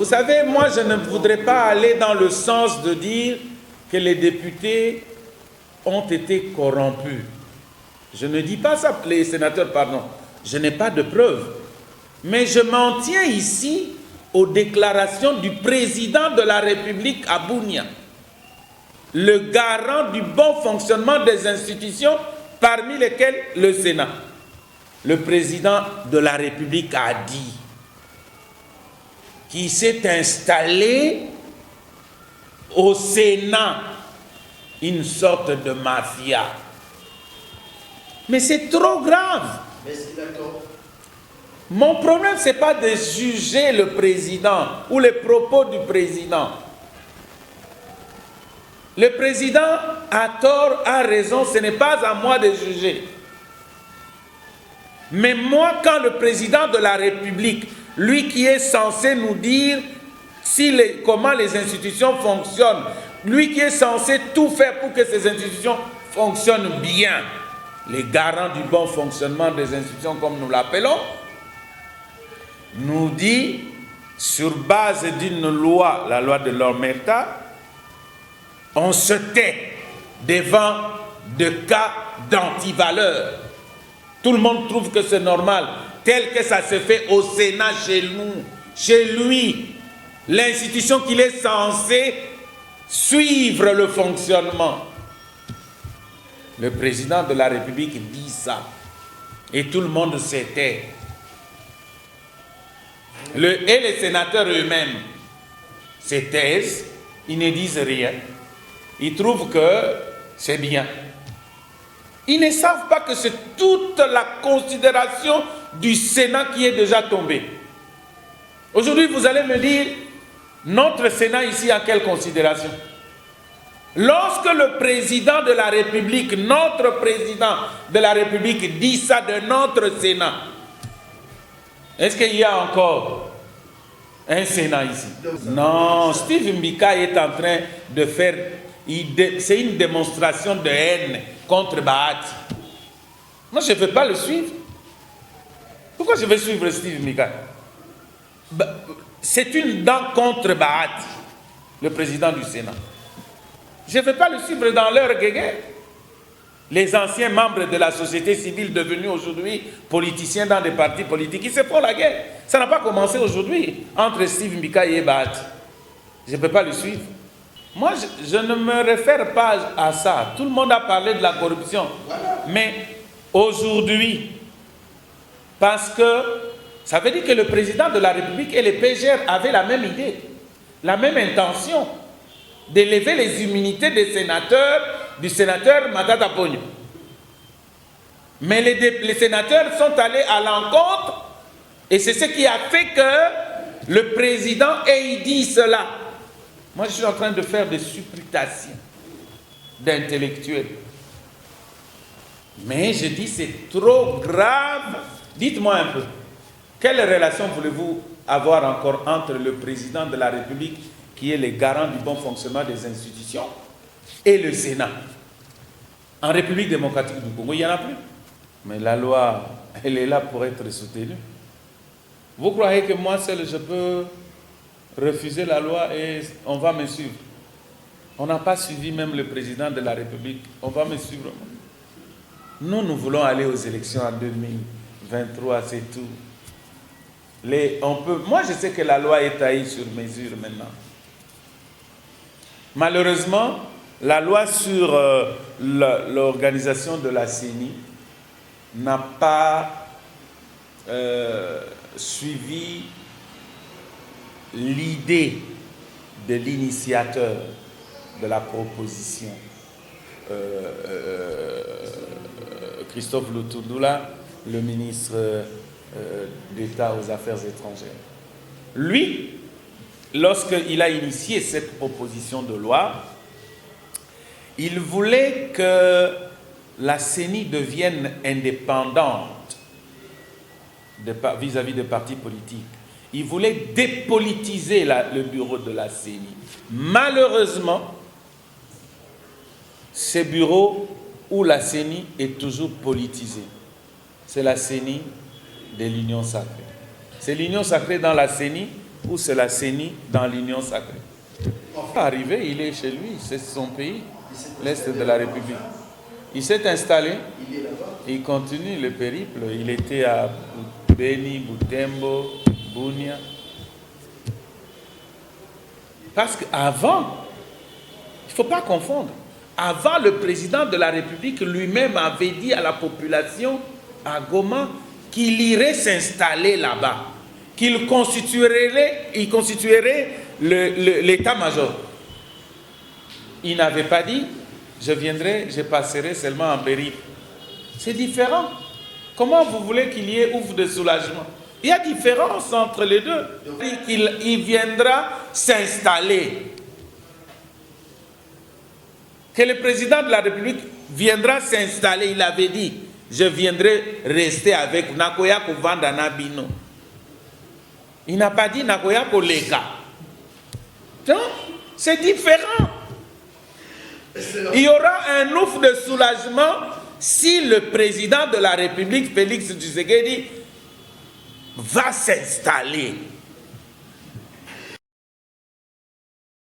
Vous savez, moi, je ne voudrais pas aller dans le sens de dire que les députés ont été corrompus. Je ne dis pas ça, les sénateurs, pardon. Je n'ai pas de preuves. Mais je m'en tiens ici aux déclarations du président de la République à Bunia, le garant du bon fonctionnement des institutions, parmi lesquelles le Sénat. Le président de la République a dit qu'il s'est installé au Sénat une sorte de mafia. Mais c'est trop grave. Mon problème, ce n'est pas de juger le président ou les propos du président. Le président a tort, a raison, ce n'est pas à moi de juger. Mais moi, quand le président de la République, lui qui est censé nous dire comment les institutions fonctionnent, lui qui est censé tout faire pour que ces institutions fonctionnent bien, les garants du bon fonctionnement des institutions comme nous l'appelons, nous dit, sur base d'une loi, la loi de l'Omerta, on se tait devant de cas d'antivaleur. Tout le monde trouve que c'est normal, tel que ça se fait au Sénat chez nous, chez lui, l'institution qu'il est censé suivre le fonctionnement. Le président de la République dit ça, et tout le monde se tait. Et les sénateurs eux-mêmes se taisent, ils ne disent rien. Ils trouvent que c'est bien. Ils ne savent pas que c'est toute la considération du Sénat qui est déjà tombée. Aujourd'hui, vous allez me dire, notre Sénat ici a quelle considération? Lorsque le président de la République, notre président de la République dit ça de notre Sénat, est-ce qu'il y a encore un Sénat ici? Non, Steve Mbika est en train de faire, c'est une démonstration de haine contre Bahati. Moi, je ne vais pas le suivre. Pourquoi je vais suivre Steve Mbika? C'est une dent contre Bahati, le président du Sénat. Je ne vais pas le suivre dans leur guéguerre. Les anciens membres de la société civile devenus aujourd'hui politiciens dans des partis politiques, ils se font la guerre. Ça n'a pas commencé aujourd'hui entre Steve Mbika et Bahati. Je ne peux pas le suivre. Moi, je ne me réfère pas à ça. Tout le monde a parlé de la corruption. Mais aujourd'hui, parce que ça veut dire que le président de la République et les PGR avaient la même idée, la même intention d'élever les immunités des sénateurs, du sénateur Matata Ponyo. Mais les sénateurs sont allés à l'encontre et c'est ce qui a fait que le président ait dit cela. Moi, je suis en train de faire des supputations d'intellectuels. Mais je dis c'est trop grave. Dites-moi un peu, quelle relation voulez-vous avoir encore entre le président de la République, qui est le garant du bon fonctionnement des institutions, et le Sénat? En République démocratique du Congo, il n'y en a plus. Mais la loi, elle est là pour être soutenue. Vous croyez que moi seul, je peux refuser la loi et on va me suivre? On n'a pas suivi même le président de la République. On va me suivre. Nous voulons aller aux élections en 2023, c'est tout. Moi, je sais que la loi est taillée sur mesure maintenant. Malheureusement, la loi sur l'organisation de la CENI n'a pas suivi l'idée de l'initiateur de la proposition, Christophe Lutundula, le ministre d'État aux Affaires étrangères. Lui, lorsqu'il a initié cette proposition de loi, il voulait que la CENI devienne indépendante vis-à-vis des partis politiques. Il voulait dépolitiser le bureau de la CENI. Malheureusement, ce bureau où la CENI est toujours politisée, c'est la CENI de l'Union sacrée. C'est l'Union sacrée dans la CENI ou c'est la CENI dans l'Union sacrée. Arrivé, il est chez lui, c'est son pays, l'Est de la République. Il s'est installé, il continue le périple. Il était à Beni, Butembo, Bunia. Parce qu'avant, il ne faut pas confondre, avant le président de la République lui-même avait dit à la population à Goma qu'il irait s'installer là-bas, qu'il constituerait l'état-major. Il n'avait pas dit je passerai seulement en périple. C'est différent. Comment vous voulez qu'il y ait ouf de soulagement? Il y a différence entre les deux. Il viendra s'installer. Que le président de la République viendra s'installer, il avait dit, je viendrai rester avec Nakoya Kovanda Nabino. Il n'a pas dit Nakoya Koleka. Donc, c'est différent. Il y aura un ouf de soulagement si le président de la République, Félix Tshisekedi, va s'installer.